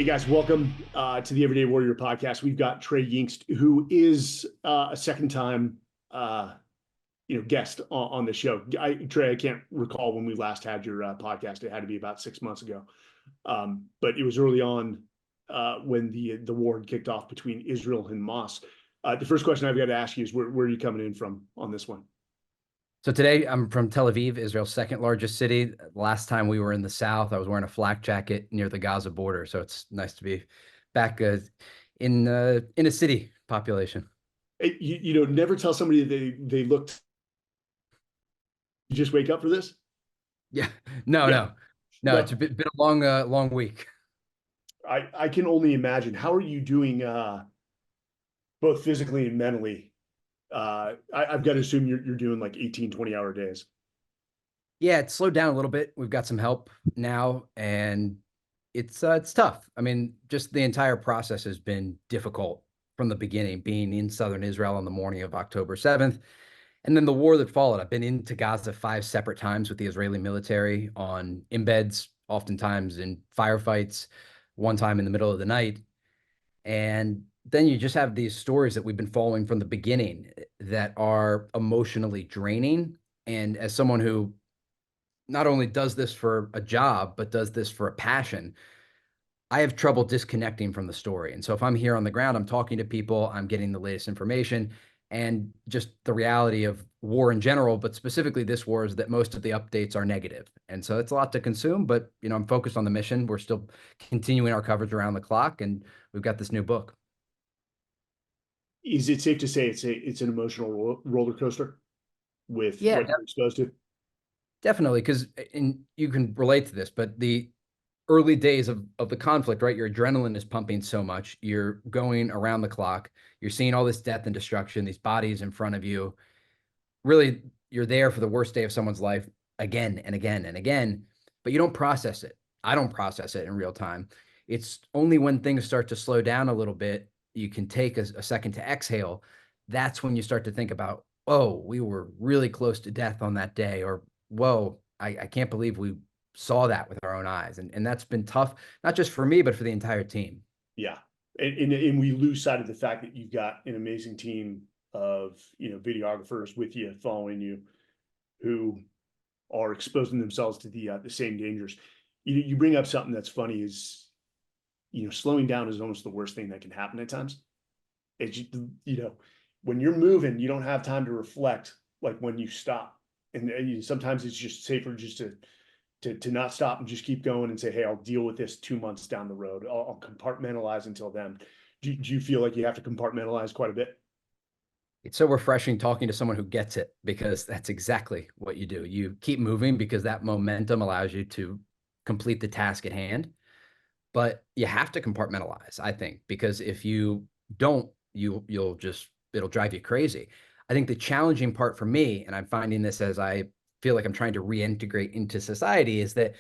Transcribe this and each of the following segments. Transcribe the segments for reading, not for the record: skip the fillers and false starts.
Hey guys, welcome to the Everyday Warrior podcast. We've got Trey Yingst, who is a second time guest on the show. Trey, I can't recall when we last had your podcast. It had to be about 6 months ago, but it was early on when the war had kicked off between Israel and Hamas. The first question I've got to ask you is where are you coming in from on this one? So today I'm from Tel Aviv, Israel's second largest city. Last time we were in the south, I was wearing a flak jacket near the Gaza border. So it's nice to be back in a city population. Never tell somebody they looked. You just wake up for this? Yeah, no, Yeah. no. It's been a long week. I can only imagine. How are you doing both physically and mentally? I've got to assume you're doing like 18, 20-hour days. Yeah, it's slowed down a little bit. We've got some help now, and it's tough. I mean, just the entire process has been difficult from the beginning, being in southern Israel on the morning of October 7th. And then the war that followed. I've been into Gaza 5 separate times with the Israeli military on embeds, oftentimes in firefights, one time in the middle of the night. And then you just have these stories that we've been following from the beginning that are emotionally draining. And as someone who not only does this for a job, but does this for a passion, I have trouble disconnecting from the story. And so if I'm here on the ground, I'm talking to people, I'm getting the latest information, and just the reality of war in general, but specifically this war, is that most of the updates are negative. And so it's a lot to consume, but I'm focused on the mission. We're still continuing our coverage around the clock, and we've got this new book. Is it safe to say it's an emotional roller coaster with Yeah, what you're exposed to? definitely. Because you can relate to this, but the early days of the conflict, right? Your adrenaline is pumping so much. You're going around the clock. You're seeing all this death and destruction, these bodies in front of you. Really, you're there for the worst day of someone's life again and again and again, but you don't process it. I don't process it in real time. It's only when things start to slow down a little bit, you can take a second to exhale. That's when you start to think about, oh, we were really close to death on that day, or whoa, I can't believe we saw that with our own eyes. And that's been tough, not just for me, but for the entire team. Yeah. And we lose sight of the fact that you've got an amazing team of, videographers with you, following you, who are exposing themselves to the same dangers. You bring up something that's funny is, slowing down is almost the worst thing that can happen at times. It's, when you're moving, you don't have time to reflect like when you stop. And sometimes it's just safer just to not stop and just keep going and say, hey, I'll deal with this 2 months down the road. I'll compartmentalize until then. Do you feel like you have to compartmentalize quite a bit? It's so refreshing talking to someone who gets it, because that's exactly what you do. You keep moving because that momentum allows you to complete the task at hand. But you have to compartmentalize, I think, because if you don't, it'll drive you crazy. I think the challenging part for me, and I'm finding this as I feel like I'm trying to reintegrate into society, is that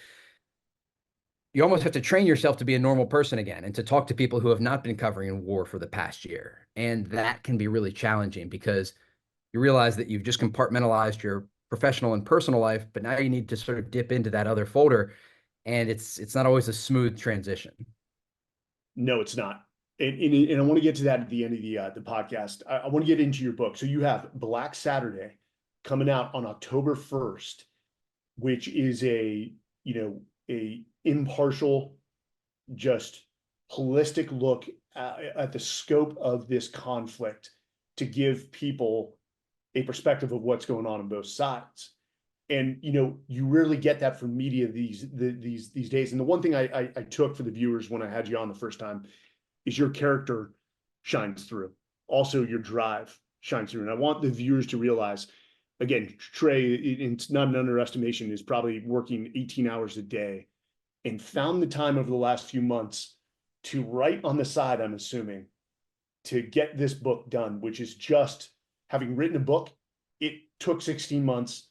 you almost have to train yourself to be a normal person again and to talk to people who have not been covering war for the past year. And that can be really challenging, because you realize that you've just compartmentalized your professional and personal life, but now you need to sort of dip into that other folder. And it's not always a smooth transition. No, it's not. And I want to get to that at the end of the podcast. I want to get into your book. So you have Black Saturday coming out on October 1st, which is a impartial, just holistic look at the scope of this conflict, to give people a perspective of what's going on both sides. And you rarely get that from media these days. And the one thing I took for the viewers when I had you on the first time is your character shines through. Also, your drive shines through. And I want the viewers to realize, again, Trey, it's not an underestimation, is probably working 18 hours a day, and found the time over the last few months to write on the side, I'm assuming, to get this book done, which is just having written a book. It took 16 months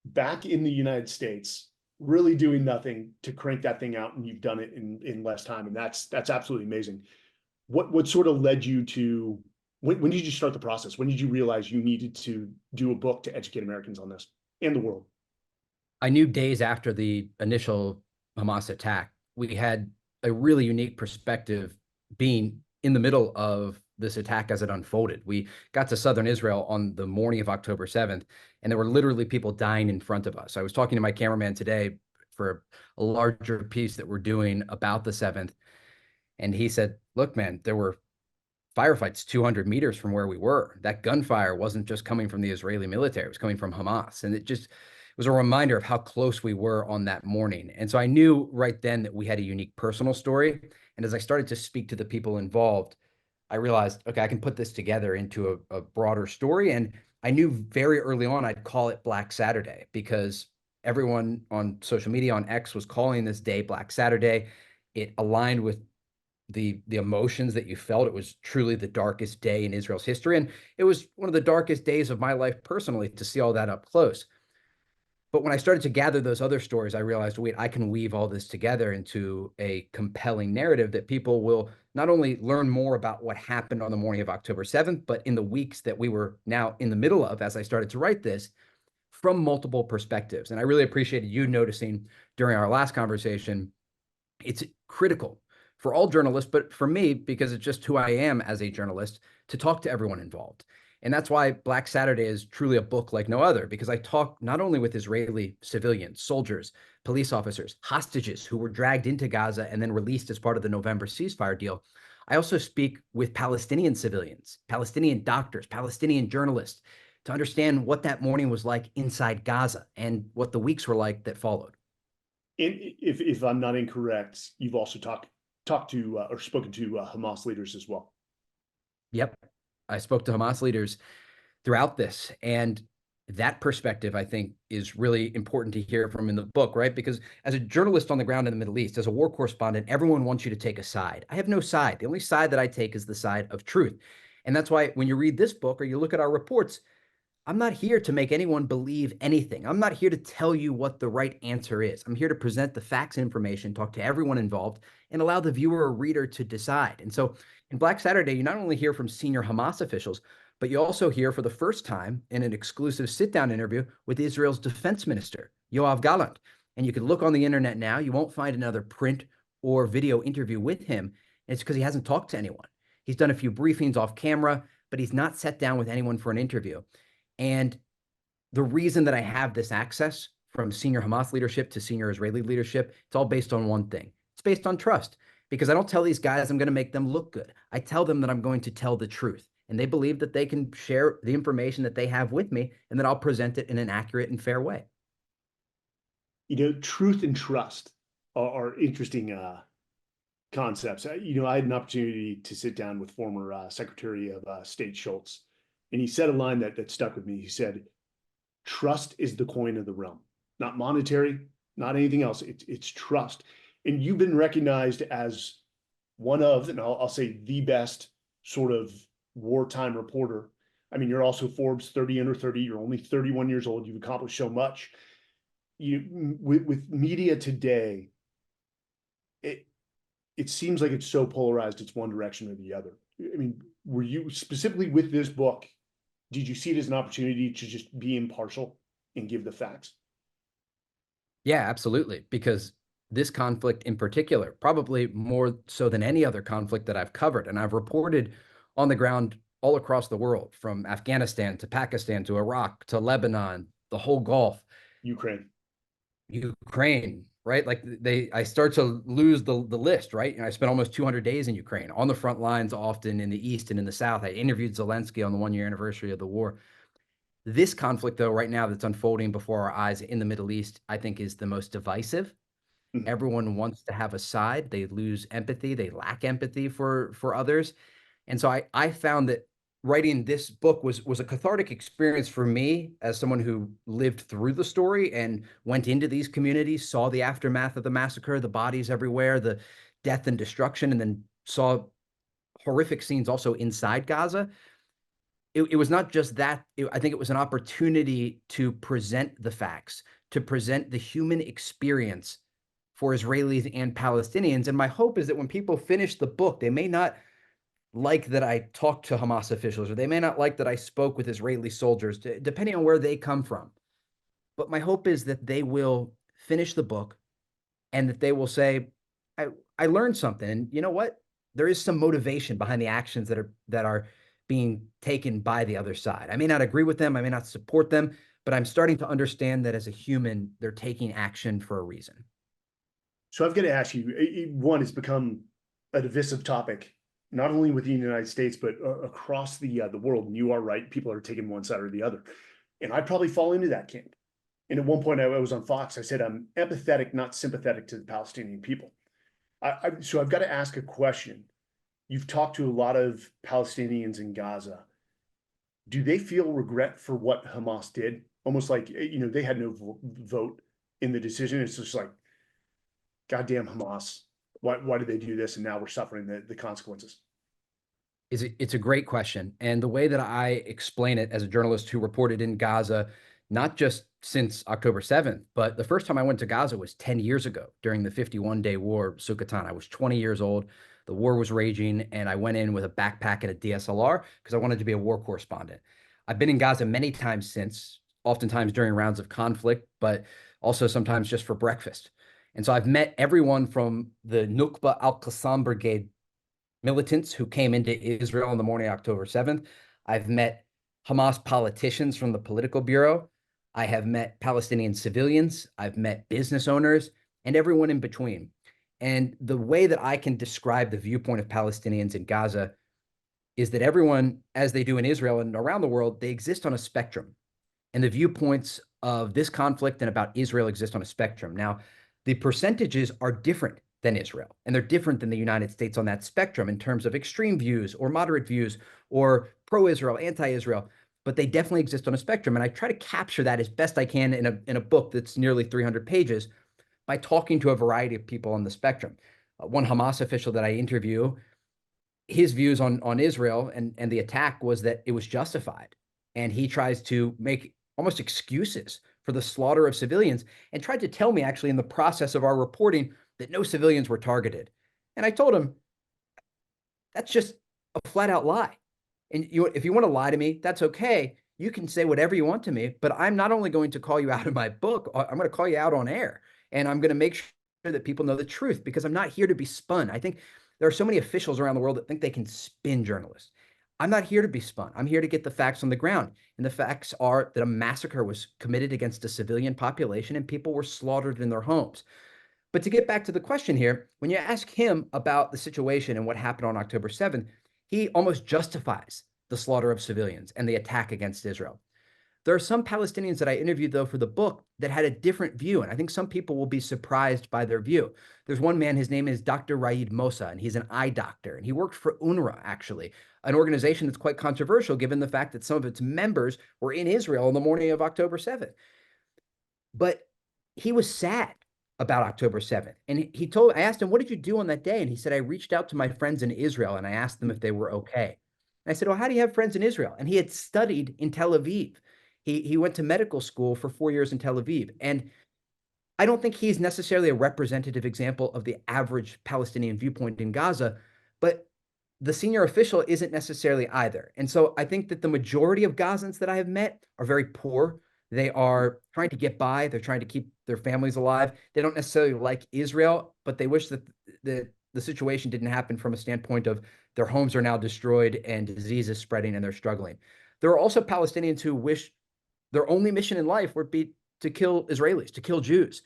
back in the United States, really doing nothing to crank that thing out, and you've done it in less time. And that's absolutely amazing. What sort of led you to, when did you start the process? When did you realize you needed to do a book to educate Americans on this and the world? I knew days after the initial Hamas attack, we had a really unique perspective being in the middle of this attack as it unfolded. We got to southern Israel on the morning of October 7th, and there were literally people dying in front of us. I was talking to my cameraman today for a larger piece that we're doing about the 7th, and he said, look, man, there were firefights 200 meters from where we were. That gunfire wasn't just coming from the Israeli military, it was coming from Hamas. And it just was a reminder of how close we were on that morning. And so I knew right then that we had a unique personal story. And as I started to speak to the people involved, I realized, okay, I can put this together into a broader story. And I knew very early on I'd call it Black Saturday because everyone on social media, on X, was calling this day Black Saturday. It aligned with the emotions that you felt. It was truly the darkest day in Israel's history. And it was one of the darkest days of my life personally to see all that up close. But when I started to gather those other stories, I realized, wait, I can weave all this together into a compelling narrative that people will not only learn more about what happened on the morning of October 7th, but in the weeks that we were now in the middle of, as I started to write this, from multiple perspectives. And I really appreciated you noticing during our last conversation, it's critical for all journalists, but for me, because it's just who I am as a journalist, to talk to everyone involved. And that's why Black Saturday is truly a book like no other, because I talk not only with Israeli civilians, soldiers, police officers, hostages who were dragged into Gaza and then released as part of the November ceasefire deal. I also speak with Palestinian civilians, Palestinian doctors, Palestinian journalists to understand what that morning was like inside Gaza and what the weeks were like that followed. And if I'm not incorrect, you've also talked to or spoken to Hamas leaders as well. Yep. I spoke to Hamas leaders throughout this. And that perspective, I think, is really important to hear from in the book, right? Because as a journalist on the ground in the Middle East, as a war correspondent, everyone wants you to take a side. I have no side. The only side that I take is the side of truth. And that's why when you read this book or you look at our reports, I'm not here to make anyone believe anything. I'm not here to tell you what the right answer is. I'm here to present the facts and information, talk to everyone involved, and allow the viewer or reader to decide. And so in Black Saturday, you not only hear from senior Hamas officials, but you also hear for the first time in an exclusive sit-down interview with Israel's defense minister, Yoav Gallant. And you can look on the internet now. You won't find another print or video interview with him. It's because he hasn't talked to anyone. He's done a few briefings off camera, but he's not sat down with anyone for an interview. And the reason that I have this access from senior Hamas leadership to senior Israeli leadership, it's all based on one thing. It's based on trust, because I don't tell these guys I'm going to make them look good. I tell them that I'm going to tell the truth, and they believe that they can share the information that they have with me and that I'll present it in an accurate and fair way. Truth and trust are interesting concepts. I had an opportunity to sit down with former Secretary of State Schultz, and he said a line that stuck with me. He said, trust is the coin of the realm, not monetary, not anything else. It's trust. And you've been recognized as one of, and I'll say the best sort of wartime reporter. I mean, you're also Forbes 30 under 30. You're only 31 years old. You've accomplished so much. With media today, it seems like it's so polarized. It's one direction or the other. I mean, were you specifically with this book? Did you see it as an opportunity to just be impartial and give the facts? Yeah, absolutely. Because this conflict in particular, probably more so than any other conflict that I've covered, and I've reported on the ground all across the world, from Afghanistan to Pakistan to Iraq to Lebanon, the whole Gulf, Ukraine, right? Like I start to lose the list, right? And I spent almost 200 days in Ukraine on the front lines, often in the East and in the South. I interviewed Zelensky on the 1-year anniversary of the war. This conflict, though, right now that's unfolding before our eyes in the Middle East, I think is the most divisive. Mm-hmm. Everyone wants to have a side. They lose empathy. They lack empathy for others. And so I found that writing this book was a cathartic experience for me as someone who lived through the story and went into these communities, saw the aftermath of the massacre, the bodies everywhere, the death and destruction, and then saw horrific scenes also inside Gaza. It was not just that. I think it was an opportunity to present the facts, to present the human experience for Israelis and Palestinians. And my hope is that when people finish the book, they may not like that I talked to Hamas officials, or they may not like that I spoke with Israeli soldiers, depending on where they come from. But my hope is that they will finish the book and that they will say, I learned something. And you know what? There is some motivation behind the actions that are being taken by the other side. I may not agree with them, I may not support them, but I'm starting to understand that as a human, they're taking action for a reason. So I've got to ask you, one, it's become a divisive topic, not only within the United States, but across the world. And you are right, people are taking one side or the other. And I probably fall into that camp. And at one point I was on Fox, I said, I'm empathetic, not sympathetic to the Palestinian people. So I've got to ask a question. You've talked to a lot of Palestinians in Gaza. Do they feel regret for what Hamas did? Almost like, they had no vote in the decision. It's just like, goddamn Hamas. Why did they do this? And now we're suffering the consequences. It's a great question. And the way that I explain it as a journalist who reported in Gaza, not just since October 7th, but the first time I went to Gaza was 10 years ago during the 51-day war, Sukkot. I was 20 years old. The war was raging, and I went in with a backpack and a DSLR because I wanted to be a war correspondent. I've been in Gaza many times since, oftentimes during rounds of conflict, but also sometimes just for breakfast. And so I've met everyone from the Nukba al-Qassam Brigade militants who came into Israel on the morning of October 7th. I've met Hamas politicians from the political bureau. I have met Palestinian civilians. I've met business owners and everyone in between. And the way that I can describe the viewpoint of Palestinians in Gaza is that everyone, as they do in Israel and around the world, they exist on a spectrum. And the viewpoints of this conflict and about Israel exist on a spectrum. Now, the percentages are different than Israel, and they're different than the United States on that spectrum in terms of extreme views or moderate views or pro-Israel, anti-Israel, but they definitely exist on a spectrum. And I try to capture that as best I can in a book that's nearly 300 pages by talking to a variety of people on the spectrum. One Hamas official that I interview, his views on Israel and the attack was that it was justified. And he tries to make almost excuses for the slaughter of civilians and tried to tell me actually in the process of our reporting that no civilians were targeted. And I told him, that's just a flat out lie. And if you want to lie to me, that's okay. You can say whatever you want to me, but I'm not only going to call you out in my book, I'm going to call you out on air. And I'm going to make sure that people know the truth because I'm not here to be spun. I think there are so many officials around the world that think they can spin journalists. I'm not here to be spun. I'm here to get the facts on the ground. And the facts are that a massacre was committed against a civilian population and people were slaughtered in their homes. But to get back to the question here, when you ask him about the situation and what happened on October 7th, he almost justifies the slaughter of civilians and the attack against Israel. There are some Palestinians that I interviewed, though, for the book that had a different view, and I think some people will be surprised by their view. There's one man, his name is Dr. Raed Mosa, and he's an eye doctor, and he worked for UNRWA, actually, an organization that's quite controversial given the fact that some of its members were in Israel on the morning of October 7th. But he was sad about October 7th. And I asked him, what did you do on that day? And he said, I reached out to my friends in Israel and I asked them if they were okay. And I said, well, how do you have friends in Israel? And he had studied in Tel Aviv. He went to medical school for 4 years in Tel Aviv. And I don't think he's necessarily a representative example of the average Palestinian viewpoint in Gaza, but the senior official isn't necessarily either. And so I think that the majority of Gazans that I have met are very poor. They are trying to get by. They're trying to keep their families alive. They don't necessarily like Israel, but they wish that the situation didn't happen from a standpoint of their homes are now destroyed and disease is spreading and they're struggling. There are also Palestinians who wish their only mission in life would be to kill Israelis, to kill Jews.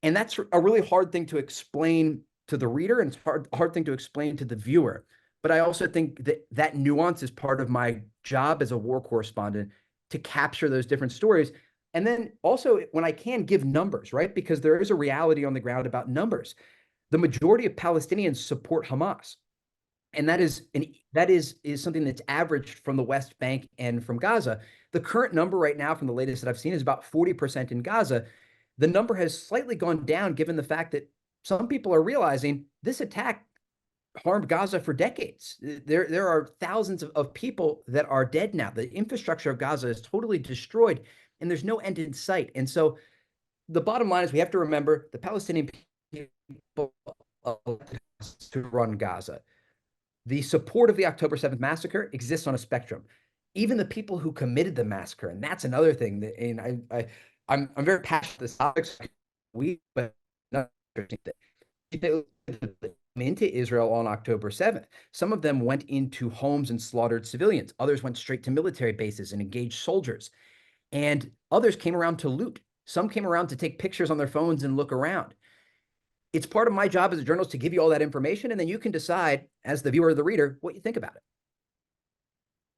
And that's a really hard thing to explain to the reader, and it's hard thing to explain to the viewer. But I also think that nuance is part of my job as a war correspondent to capture those different stories. And then also when I can give numbers, right? Because there is a reality on the ground about numbers. The majority of Palestinians support Hamas. And that is something that's averaged from the West Bank and from Gaza. The current number right now from the latest that I've seen is about 40% in Gaza. The number has slightly gone down given the fact that some people are realizing this attack harmed Gaza for decades. There are thousands of people that are dead now. The infrastructure of Gaza is totally destroyed and there's no end in sight. And so the bottom line is we have to remember the Palestinian people to run Gaza. The support of the October 7th massacre exists on a spectrum. Even the people who committed the massacre, and that's another thing that, and I'm very passionate about this topic. But not interesting. into Israel on October 7th. Some of them went into homes and slaughtered civilians. Others went straight to military bases and engaged soldiers. And others came around to loot. Some came around to take pictures on their phones and look around. It's part of my job as a journalist to give you all that information, and then you can decide, as the viewer or the reader, what you think about it.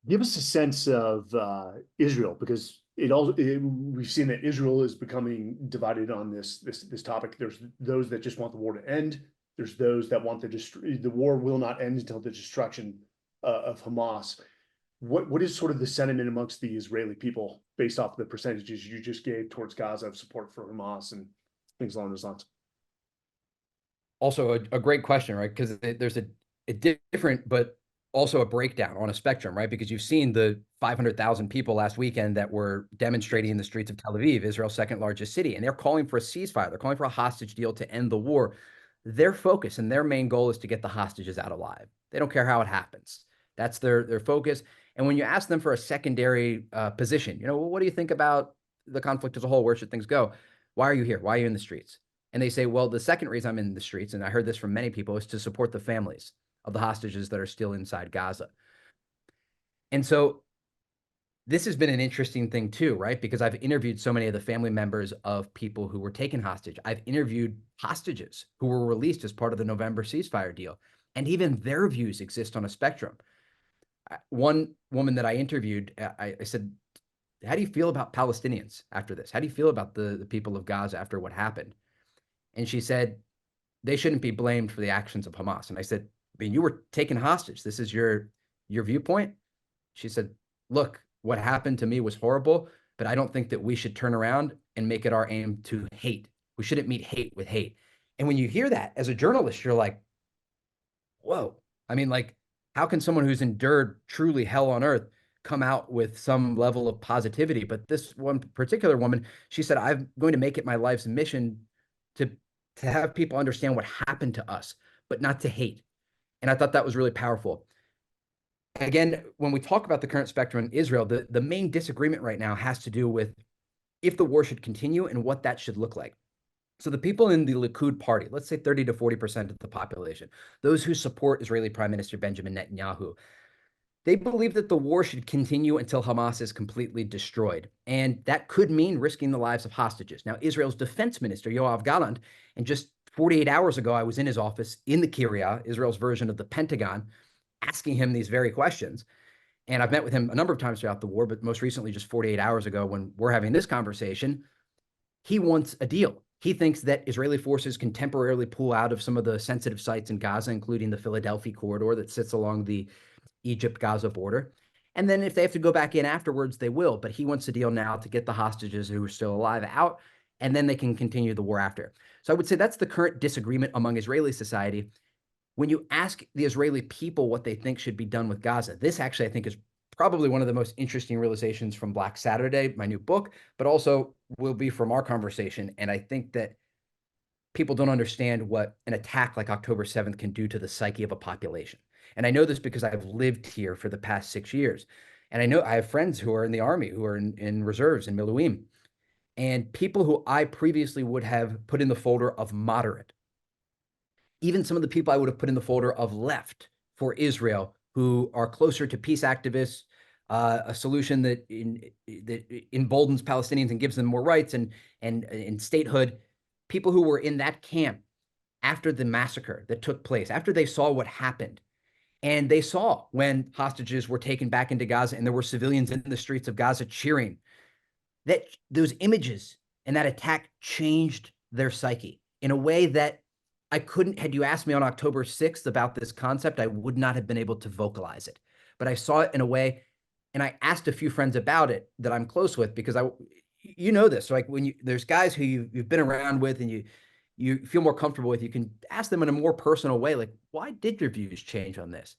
Give us a sense of Israel, because we've seen that Israel is becoming divided on this topic. There's those that just want the war to end. There's those that want the war will not end until the destruction of Hamas. What is sort of the sentiment amongst the Israeli people based off the percentages you just gave towards Gaza of support for Hamas and things along those lines? Also, a great question, right? Because there's a different, but also a breakdown on a spectrum, right? Because you've seen the 500,000 people last weekend that were demonstrating in the streets of Tel Aviv, Israel's second largest city, and they're calling for a ceasefire. They're calling for a hostage deal to end the war. Their focus and their main goal is to get the hostages out alive. They don't care how it happens. That's their focus. And when you ask them for a secondary position, well, what do you think about the conflict as a whole? Where should things go? Why are you here? Why are you in the streets? And they say, well, the second reason I'm in the streets, and I heard this from many people, is to support the families of the hostages that are still inside Gaza. And so this has been an interesting thing too, right? Because I've interviewed so many of the family members of people who were taken hostage. I've interviewed hostages who were released as part of the November ceasefire deal. And even their views exist on a spectrum. One woman that I interviewed, I said, how do you feel about Palestinians after this? How do you feel about the people of Gaza after what happened? And she said, they shouldn't be blamed for the actions of Hamas. And I said, I mean, you were taken hostage. This is your viewpoint? She said, look, what happened to me was horrible, but I don't think that we should turn around and make it our aim to hate. We shouldn't meet hate with hate. And when you hear that as a journalist, you're like, whoa. I mean, like, how can someone who's endured truly hell on earth come out with some level of positivity? But this one particular woman, she said, I'm going to make it my life's mission to have people understand what happened to us, but not to hate. And I thought that was really powerful. Again, when we talk about the current spectrum in Israel, the main disagreement right now has to do with if the war should continue and what that should look like. So the people in the Likud party, let's say 30 to 40% of the population, those who support Israeli Prime Minister Benjamin Netanyahu, they believe that the war should continue until Hamas is completely destroyed. And that could mean risking the lives of hostages. Now, Israel's defense minister, Yoav Gallant, and just 48 hours ago, I was in his office in the Kiryat, Israel's version of the Pentagon, asking him these very questions. And I've met with him a number of times throughout the war, but most recently, just 48 hours ago, when we're having this conversation, he wants a deal. He thinks that Israeli forces can temporarily pull out of some of the sensitive sites in Gaza, including the Philadelphia corridor that sits along the Egypt-Gaza border. And then if they have to go back in afterwards, they will. But he wants a deal now to get the hostages who are still alive out, and then they can continue the war after. So I would say that's the current disagreement among Israeli society. When you ask the Israeli people what they think should be done with Gaza, this actually, I think, is probably one of the most interesting realizations from Black Saturday, my new book, but also will be from our conversation. And I think that people don't understand what an attack like October 7th can do to the psyche of a population. And I know this because I've lived here for the past 6 years. And I know I have friends who are in the army, who are in reserves in Miluim, and people who I previously would have put in the folder of moderate. Even some of the people I would have put in the folder of left for Israel, who are closer to peace activists, a solution that emboldens Palestinians and gives them more rights and statehood. People who were in that camp after the massacre that took place, after they saw what happened, and they saw when hostages were taken back into Gaza and there were civilians in the streets of Gaza cheering, that those images and that attack changed their psyche in a way that I couldn't, had you asked me on October 6th about this concept, I would not have been able to vocalize it. But I saw it in a way, and I asked a few friends about it that I'm close with, because you know this, like when there's guys who you've been around with and you feel more comfortable with, you can ask them in a more personal way, like, why did your views change on this?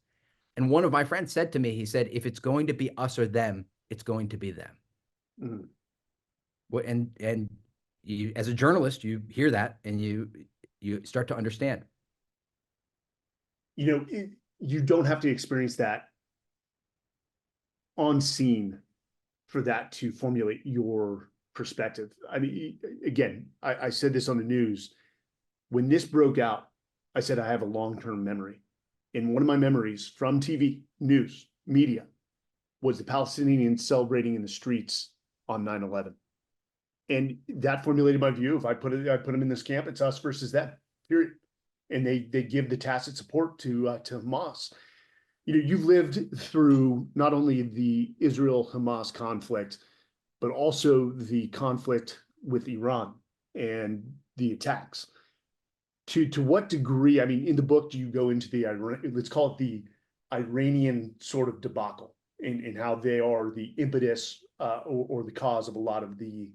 And one of my friends said to me, he said, if it's going to be us or them, it's going to be them. Mm. And you, as a journalist, you hear that and you start to understand. You don't have to experience that on scene for that to formulate your perspective. I mean, again, I said this on the news. When this broke out, I said I have a long-term memory. And one of my memories from TV, news, media, was the Palestinians celebrating in the streets on 9/11. And that formulated my view. If I put them in this camp, it's us versus them, period. And they give the tacit support to Hamas. You've lived through not only the Israel-Hamas conflict, but also the conflict with Iran and the attacks. To what degree, I mean, in the book, do you go into the, let's call it the Iranian sort of debacle, and how they are the impetus or the cause of a lot of the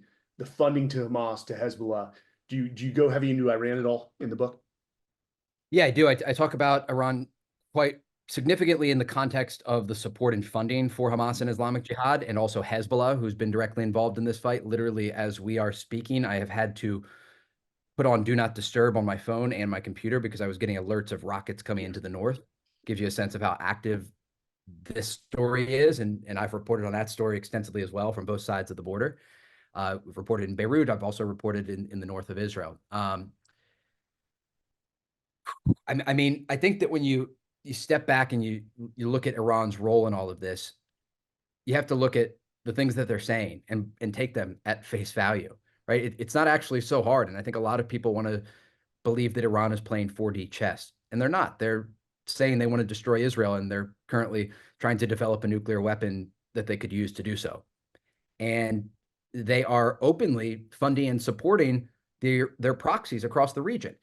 funding to Hamas, to Hezbollah? Do you go heavy into Iran at all in the book? Yeah, I do. I talk about Iran quite significantly in the context of the support and funding for Hamas and Islamic Jihad, and also Hezbollah, who's been directly involved in this fight. Literally, as we are speaking, I have had to put on Do Not Disturb on my phone and my computer because I was getting alerts of rockets coming into the north. Gives you a sense of how active this story is, and I've reported on that story extensively as well from both sides of the border. We've reported in Beirut. I've also reported in the north of Israel. I mean, I think that when you step back and you look at Iran's role in all of this, you have to look at the things that they're saying and take them at face value, right? It's not actually so hard. And I think a lot of people want to believe that Iran is playing 4D chess, and they're not. They're saying they want to destroy Israel, and they're currently trying to develop a nuclear weapon that they could use to do so. And they are openly funding and supporting their proxies across the region.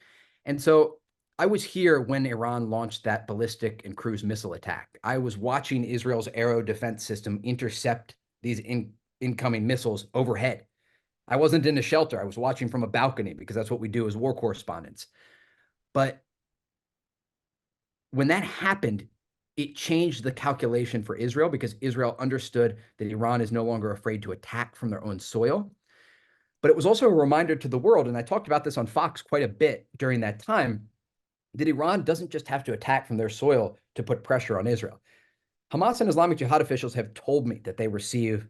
And so I was here when Iran launched that ballistic and cruise missile attack. I was watching Israel's aero defense system intercept these incoming missiles overhead. I wasn't in a shelter. I was watching from a balcony because that's what we do as war correspondents. But when that happened, it changed the calculation for Israel, because Israel understood that Iran is no longer afraid to attack from their own soil. But it was also a reminder to the world, and I talked about this on Fox quite a bit during that time, that Iran doesn't just have to attack from their soil to put pressure on Israel. Hamas and Islamic Jihad officials have told me that they receive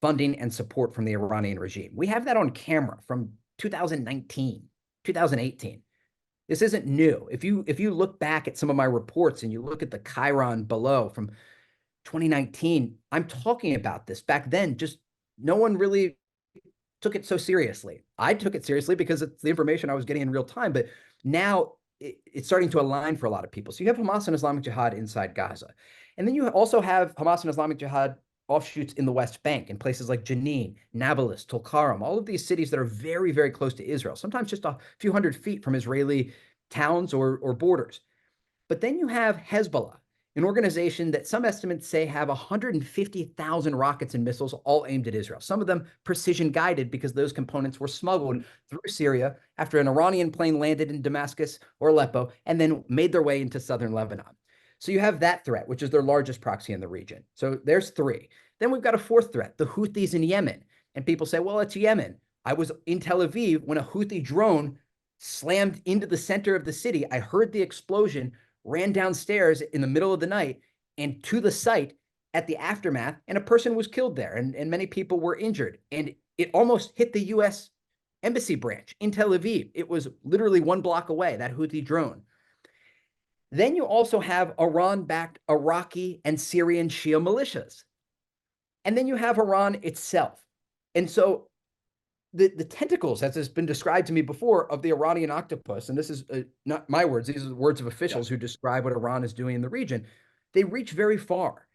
funding and support from the Iranian regime. We have that on camera from 2019, 2018. This isn't new. If you look back at some of my reports and you look at the Chiron below from 2019, I'm talking about this. Back then, just no one really took it so seriously. I took it seriously because it's the information I was getting in real time, but now it's starting to align for a lot of people. So you have Hamas and Islamic Jihad inside Gaza. And then you also have Hamas and Islamic Jihad offshoots in the West Bank, in places like Jenin, Nablus, Tulkarm, all of these cities that are very, very close to Israel, sometimes just a few hundred feet from Israeli towns or borders. But then you have Hezbollah, an organization that some estimates say have 150,000 rockets and missiles all aimed at Israel, some of them precision guided because those components were smuggled through Syria after an Iranian plane landed in Damascus or Aleppo and then made their way into southern Lebanon. So you have that threat, which is their largest proxy in the region. So there's three. Then we've got a fourth threat, the Houthis in Yemen. And people say, well, it's Yemen. I was in Tel Aviv when a Houthi drone slammed into the center of the city. I heard the explosion, ran downstairs in the middle of the night and to the site at the aftermath, and a person was killed there, and many people were injured. And it almost hit the U.S. embassy branch in Tel Aviv. It was literally 1 block away, that Houthi drone. Then you also have Iran-backed Iraqi and Syrian Shia militias. And then you have Iran itself. And so the tentacles, as has been described to me before, of the Iranian octopus, and this is not my words, these are the words of officials who describe what Iran is doing in the region, they reach very far.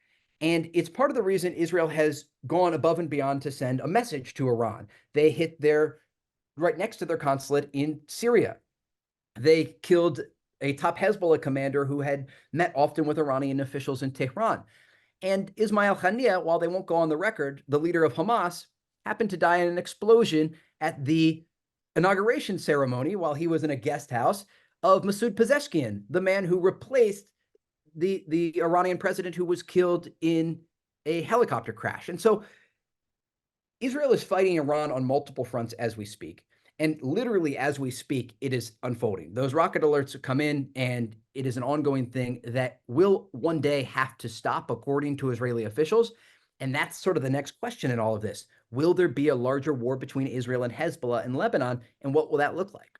And it's part of the reason Israel has gone above and beyond to send a message to Iran. They hit right next to their consulate in Syria. They killed a top Hezbollah commander who had met often with Iranian officials in Tehran. And Ismail Haniyeh, while they won't go on the record, the leader of Hamas, happened to die in an explosion at the inauguration ceremony while he was in a guest house of Masoud Pezeshkian, the man who replaced the Iranian president who was killed in a helicopter crash. And so Israel is fighting Iran on multiple fronts as we speak. And literally as we speak, it is unfolding. Those rocket alerts come in, and it is an ongoing thing that will one day have to stop, according to Israeli officials. And that's sort of the next question in all of this. Will there be a larger war between Israel and Hezbollah in Lebanon? And what will that look like?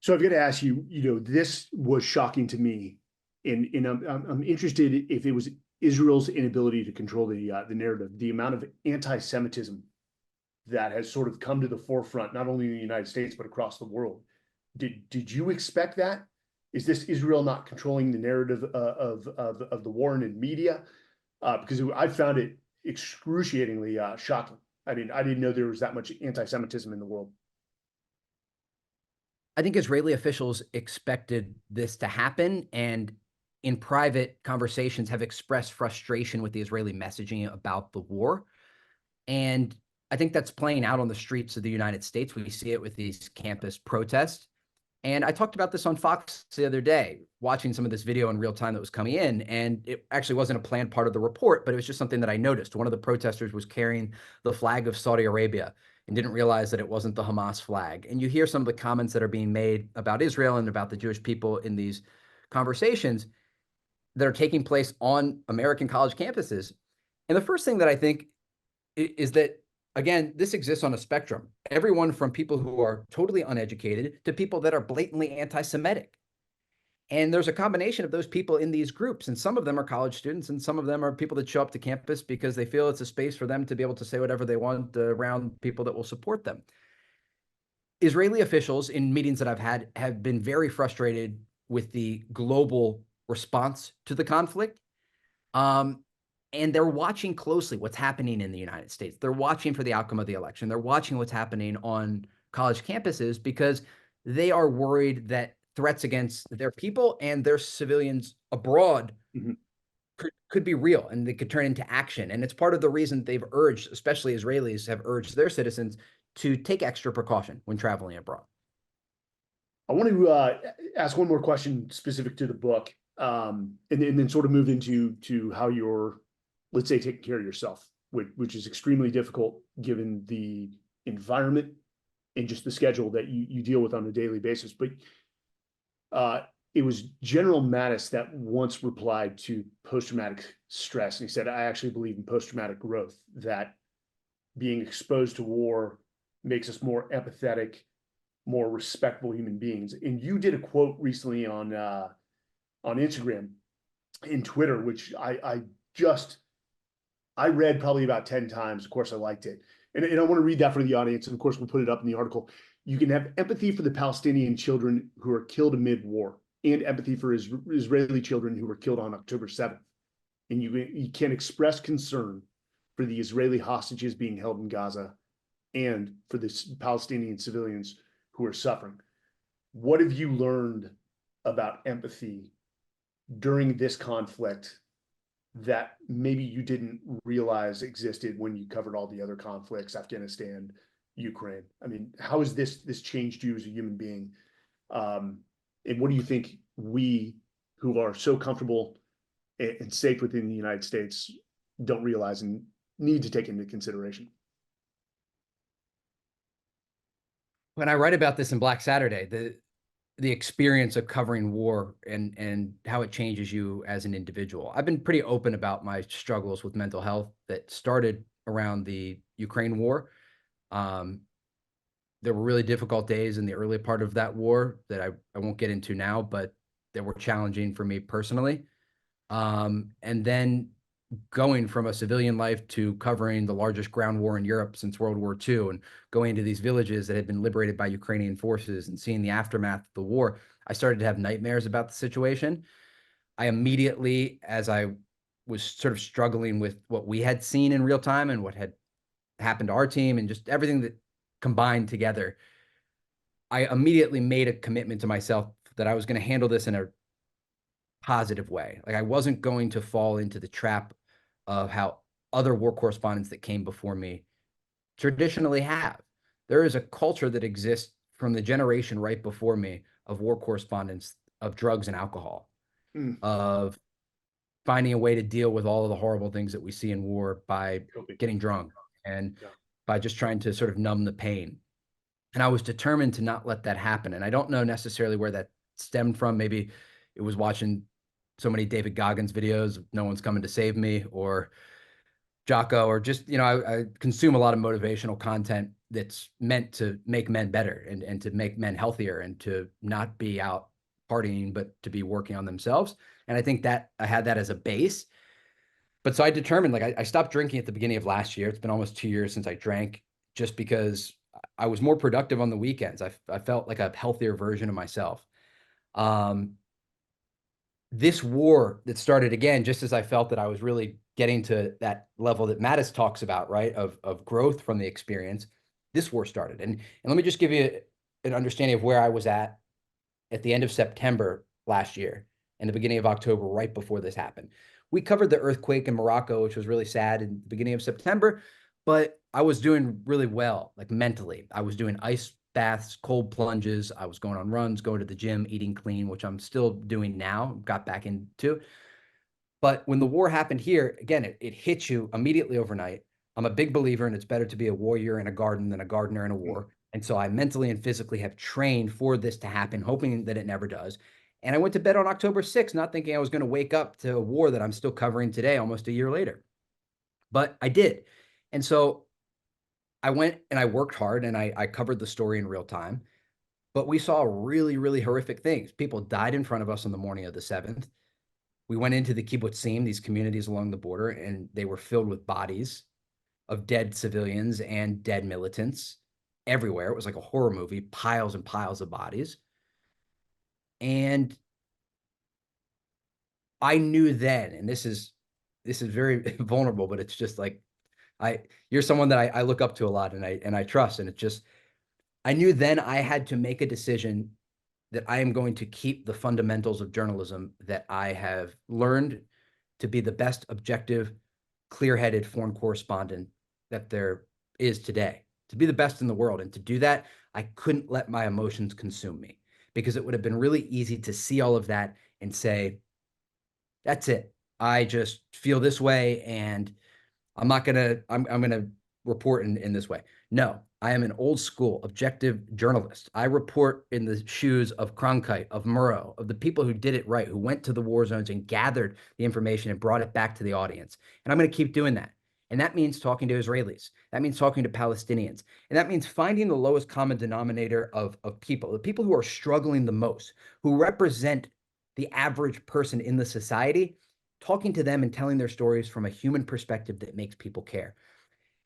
So I've got to ask you, this was shocking to me, and I'm interested if it was Israel's inability to control the narrative, the amount of anti-Semitism that has sort of come to the forefront, not only in the United States but across the world. Did you expect that? Is this Israel not controlling the narrative of the war and in media? Because I found it excruciatingly shocking. I didn't know there was that much anti-Semitism in the world. I think Israeli officials expected this to happen, and in private conversations have expressed frustration with the Israeli messaging about the war. And I think that's playing out on the streets of the United States. We see it with these campus protests. And I talked about this on Fox the other day, watching some of this video in real time that was coming in. And it actually wasn't a planned part of the report, but it was just something that I noticed. One of the protesters was carrying the flag of Saudi Arabia and didn't realize that it wasn't the Hamas flag. And you hear some of the comments that are being made about Israel and about the Jewish people in these conversations that are taking place on American college campuses. And the first thing that I think is that, again, this exists on a spectrum. Everyone from people who are totally uneducated to people that are blatantly anti-Semitic. And there's a combination of those people in these groups. And some of them are college students, and some of them are people that show up to campus because they feel it's a space for them to be able to say whatever they want around people that will support them. Israeli officials in meetings that I've had have been very frustrated with the global response to the conflict. And they're watching closely what's happening in the United States. They're watching for the outcome of the election. They're watching what's happening on college campuses because they are worried that threats against their people and their civilians abroad could be real, and they could turn into action. And it's part of the reason they've urged, especially Israelis have urged their citizens to take extra precaution when traveling abroad. I want to ask one more question specific to the book, and then sort of move into how you're, let's say, taking care of yourself, which is extremely difficult given the environment and just the schedule that you deal with on a daily basis. But it was General Mattis that once replied to post-traumatic stress, and he said, I actually believe in post-traumatic growth, that being exposed to war makes us more empathetic, more respectful human beings. And you did a quote recently on Instagram and Twitter, which I read probably about 10 times. Of course, I liked it. And I want to read that for the audience. And of course, we'll put it up in the article. You can have empathy for the Palestinian children who are killed amid war, and empathy for Israeli children who were killed on October 7th. And you can express concern for the Israeli hostages being held in Gaza and for the Palestinian civilians who are suffering. What have you learned about empathy during this conflict that maybe you didn't realize existed when you covered all the other conflicts, Afghanistan, Ukraine? I mean, how has this changed you as a human being? And what do you think we who are so comfortable and safe within the United States don't realize and need to take into consideration? When I write about this in Black Saturday, the experience of covering war and how it changes you as an individual. I've been pretty open about my struggles with mental health that started around the Ukraine war. There were really difficult days in the early part of that war that I won't get into now, but that were challenging for me personally. And then going from a civilian life to covering the largest ground war in Europe since World War II and going to these villages that had been liberated by Ukrainian forces and seeing the aftermath of the war, I started to have nightmares about the situation. I immediately, as I was sort of struggling with what we had seen in real time and what had happened to our team and just everything that combined together, I immediately made a commitment to myself that I was going to handle this in a positive way. Like I wasn't going to fall into the trap of how other war correspondents that came before me traditionally have. There is a culture that exists from the generation right before me of war correspondents of drugs and alcohol, of finding a way to deal with all of the horrible things that we see in war by getting drunk and by just trying to sort of numb the pain. And I was determined to not let that happen. And I don't know necessarily where that stemmed from. Maybe it was watching so many David Goggins videos, No One's Coming to Save Me, or Jocko, or just, I consume a lot of motivational content. that's meant to make men better and to make men healthier and to not be out partying, but to be working on themselves. And I think that I had that as a base. But so I determined, like, I stopped drinking at the beginning of last year. It's been almost 2 years since I drank, just because I was more productive on the weekends. I felt like a healthier version of myself. Um, this war that started again, just as I felt that I was really getting to that level that Mattis talks about, right, of growth from the experience, this war started. And let me just give you an understanding of where I was at the end of September last year and the beginning of October, right before this happened. We covered the earthquake in Morocco, which was really sad in the beginning of September, but I was doing really well, like mentally. I was doing ice baths, cold plunges. I was going on runs, going to the gym, eating clean, which I'm still doing now, got back into. But when the war happened here, again, it hit you immediately overnight. I'm a big believer in it's better to be a warrior in a garden than a gardener in a war. And so I mentally and physically have trained for this to happen, hoping that it never does. And I went to bed on October 6th, not thinking I was going to wake up to a war that I'm still covering today, almost a year later. But I did. And so I went and I worked hard and I covered the story in real time. But we saw really, really horrific things. People died in front of us on the morning of the 7th. We went into the kibbutzim, these communities along the border, and they were filled with bodies of dead civilians and dead militants everywhere. It was like a horror movie, piles and piles of bodies. And I knew then, and this is very vulnerable, but it's just like you're someone that I look up to a lot and I trust. And it's just I knew then I had to make a decision that I am going to keep the fundamentals of journalism that I have learned to be the best objective, clear-headed foreign correspondent that there is today, to be the best in the world. And to do that, I couldn't let my emotions consume me, because it would have been really easy to see all of that and say, that's it. I just feel this way and I'm gonna report in this way. No, I am an old school objective journalist. I report in the shoes of Cronkite, of Murrow, of the people who did it right, who went to the war zones and gathered the information and brought it back to the audience. And I'm going to keep doing that. And that means talking to Israelis. That means talking to Palestinians. And that means finding the lowest common denominator of people, the people who are struggling the most, who represent the average person in the society, talking to them and telling their stories from a human perspective that makes people care.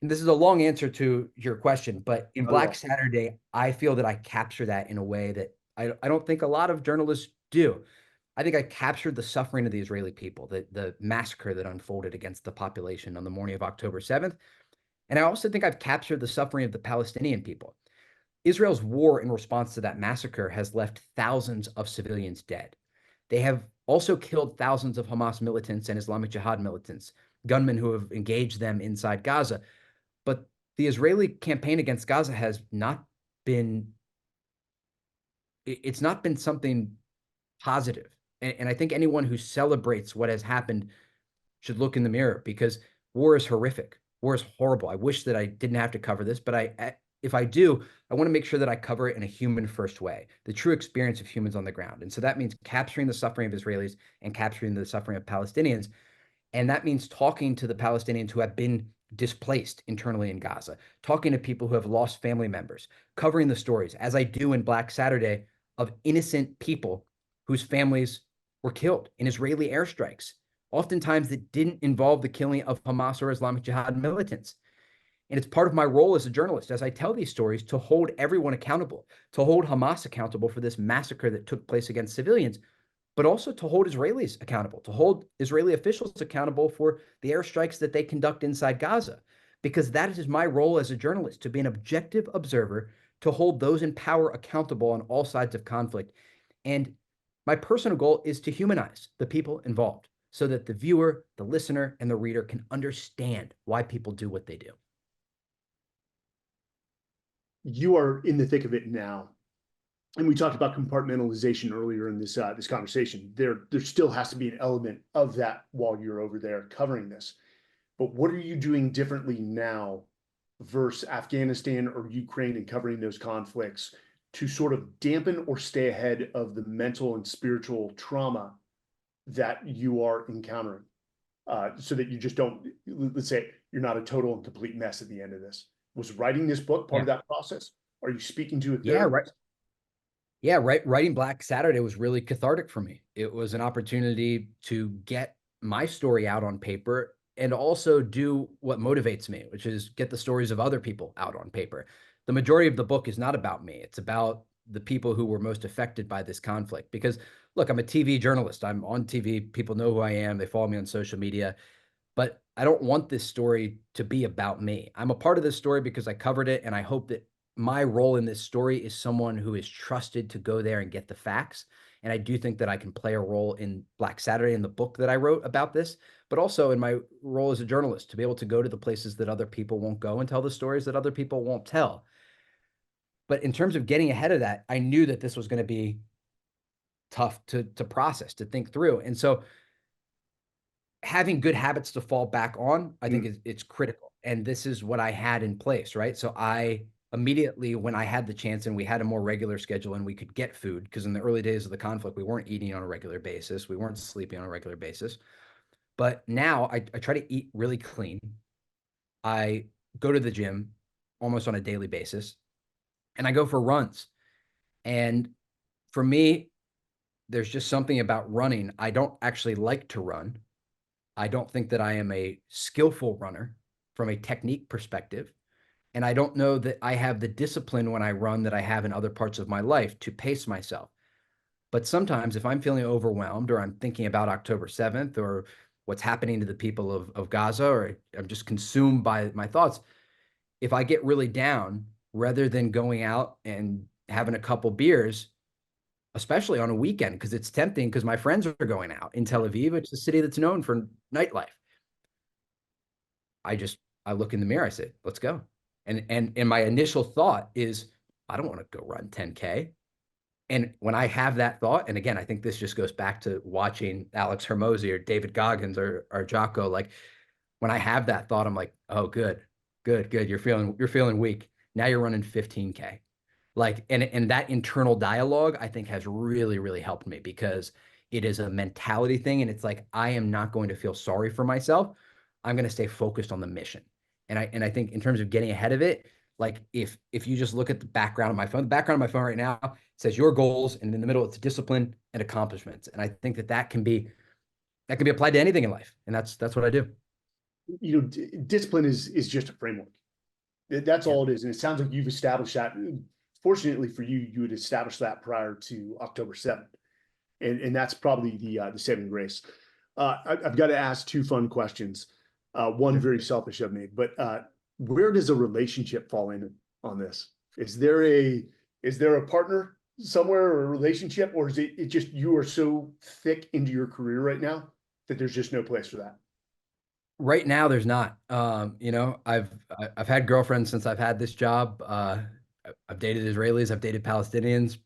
And this is a long answer to your question, but in Black Saturday, I feel that I capture that in a way that I don't think a lot of journalists do. I think I captured the suffering of the Israeli people, the massacre that unfolded against the population on the morning of October 7th. And I also think I've captured the suffering of the Palestinian people. Israel's war in response to that massacre has left thousands of civilians dead. They have also killed thousands of Hamas militants and Islamic Jihad militants, gunmen who have engaged them inside Gaza. But the Israeli campaign against Gaza has not been, it's not been something positive. And I think anyone who celebrates what has happened should look in the mirror, because war is horrific. War is horrible. I wish that I didn't have to cover this, but if I do, I want to make sure that I cover it in a human first way, the true experience of humans on the ground. And so that means capturing the suffering of Israelis and capturing the suffering of Palestinians. And that means talking to the Palestinians who have been displaced internally in Gaza, talking to people who have lost family members, covering the stories, as I do in Black Saturday, of innocent people whose families were killed in Israeli airstrikes, oftentimes that didn't involve the killing of Hamas or Islamic Jihad militants. And it's part of my role as a journalist, as I tell these stories, to hold everyone accountable, to hold Hamas accountable for this massacre that took place against civilians, but also to hold Israelis accountable, to hold Israeli officials accountable for the airstrikes that they conduct inside Gaza, because that is my role as a journalist, to be an objective observer, to hold those in power accountable on all sides of conflict. And my personal goal is to humanize the people involved so that the viewer, the listener, and the reader can understand why people do what they do. You are in the thick of it now. And we talked about compartmentalization earlier in this conversation. There still has to be an element of that while you're over there covering this. But what are you doing differently now versus Afghanistan or Ukraine and covering those conflicts to sort of dampen or stay ahead of the mental and spiritual trauma that you are encountering, so that you just don't, let's say, you're not a total and complete mess at the end of this? Was writing this book part Yeah. of that process? Are you speaking to a Yeah, right. therapist? Yeah, right. Writing Black Saturday was really cathartic for me. It was an opportunity to get my story out on paper and also do what motivates me, which is get the stories of other people out on paper. The majority of the book is not about me. It's about the people who were most affected by this conflict. Because look, I'm a TV journalist. I'm on TV. People know who I am. They follow me on social media. But I don't want this story to be about me. I'm a part of this story because I covered it, and I hope that my role in this story is someone who is trusted to go there and get the facts. And I do think that I can play a role in Black Saturday in the book that I wrote about this, but also in my role as a journalist to be able to go to the places that other people won't go and tell the stories that other people won't tell. But in terms of getting ahead of that, I knew that this was going to be tough to process, to think through. And so having good habits to fall back on, I think it's critical. And this is what I had in place, right? So I immediately, when I had the chance and we had a more regular schedule and we could get food, because in the early days of the conflict, we weren't eating on a regular basis. We weren't sleeping on a regular basis. But now I try to eat really clean. I go to the gym almost on a daily basis and I go for runs. And for me, there's just something about running. I don't actually like to run. I don't think that I am a skillful runner from a technique perspective. And I don't know that I have the discipline when I run that I have in other parts of my life to pace myself. But sometimes if I'm feeling overwhelmed or I'm thinking about October 7th or what's happening to the people of Gaza, or I'm just consumed by my thoughts, if I get really down, rather than going out and having a couple beers, especially on a weekend, because it's tempting because my friends are going out in Tel Aviv. It's a city that's known for nightlife. I look in the mirror, I say, let's go. And my initial thought is, I don't want to go run 10K. And when I have that thought, and again, I think this just goes back to watching Alex Hermosi or David Goggins or Jocko, like when I have that thought, I'm like, oh, good, good, good. You're feeling weak. Now you're running 15K. Like, and that internal dialogue, I think has really, really helped me because it is a mentality thing. And it's like, I am not going to feel sorry for myself. I'm going to stay focused on the mission. And I think in terms of getting ahead of it, like if you just look at the background of my phone, the background of my phone right now says your goals, and in the middle it's discipline and accomplishments. And I think that can be applied to anything in life. And that's what I do. You know, discipline is just a framework. That's Yeah. all it is. And it sounds like you've established that. Fortunately for you, you had established that prior to October 7th. And that's probably the saving grace. I've got to ask two fun questions. One Sure. very selfish of me, but where does a relationship fall in on this? Is there a partner somewhere or a relationship, or is it just you are so thick into your career right now that there's just no place for that? Right now, there's not. I've had girlfriends since I've had this job. I've dated Israelis, I've dated Palestinians.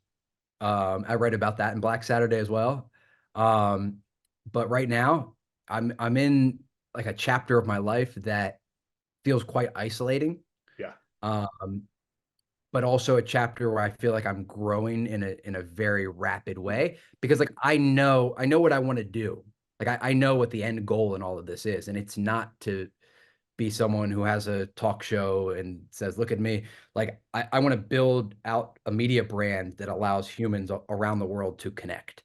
I write about that in Black Saturday as well. Um, but right now, I'm in like a chapter of my life that feels quite isolating. Yeah. Um, but also a chapter where I feel like I'm growing in a very rapid way because like I know what I want to do. Like I know what the end goal in all of this is, and it's not to be someone who has a talk show and says, look at me. Like I want to build out a media brand that allows humans around the world to connect.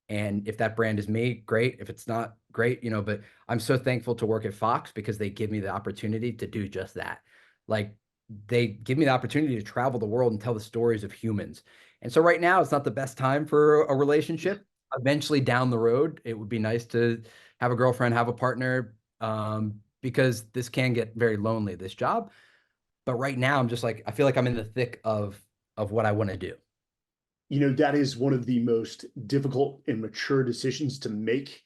And if that brand is me, great. If it's not, great, but I'm so thankful to work at Fox because they give me the opportunity to do just that. Like they give me the opportunity to travel the world and tell the stories of humans. And so right now it's not the best time for a relationship. Eventually down the road, it would be nice to have a girlfriend, have a partner, because this can get very lonely, this job. But right now I'm just like, I feel like I'm in the thick of what I want to do. You know, that is one of the most difficult and mature decisions to make.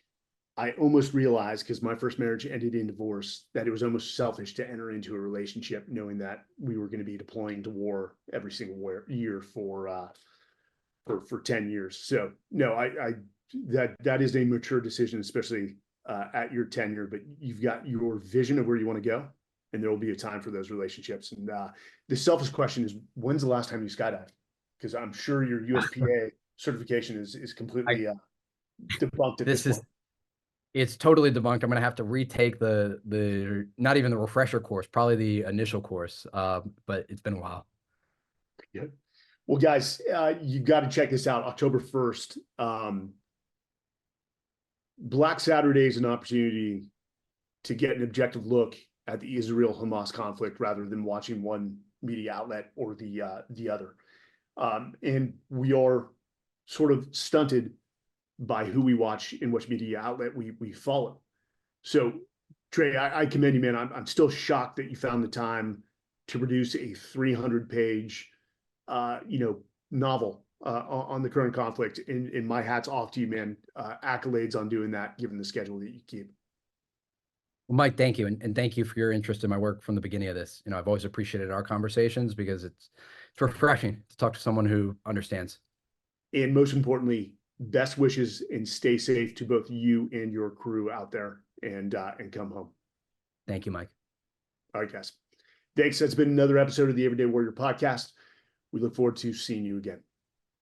I almost realized, because my first marriage ended in divorce, that it was almost selfish to enter into a relationship knowing that we were going to be deploying to war every single year for 10 years. So no, I that is a mature decision, especially at your tenure, but you've got your vision of where you want to go, and there will be a time for those relationships. And the selfish question is, when's the last time you skydived? Because I'm sure your USPA certification is I completely debunked at this this is point. It's totally debunked. I'm gonna have to retake the not even the refresher course, probably the initial course. But it's been a while. Good. Well, guys, you got to check this out. October 1st. Black Saturday is an opportunity to get an objective look at the Israel-Hamas conflict rather than watching one media outlet or the other. And we are sort of stunted by who we watch and which media outlet we follow. So, Trey, I commend you, man. I'm still shocked that you found the time to produce a 300-page, novel on the current conflict. And my hat's off to you, man. Accolades on doing that, given the schedule that you keep. Well, Mike, thank you, and thank you for your interest in my work from the beginning of this. I've always appreciated our conversations because it's refreshing to talk to someone who understands. And most importantly, best wishes and stay safe to both you and your crew out there, and come home. Thank you, Mike. All right, guys. Thanks. That's been another episode of the Everyday Warrior podcast. We look forward to seeing you again.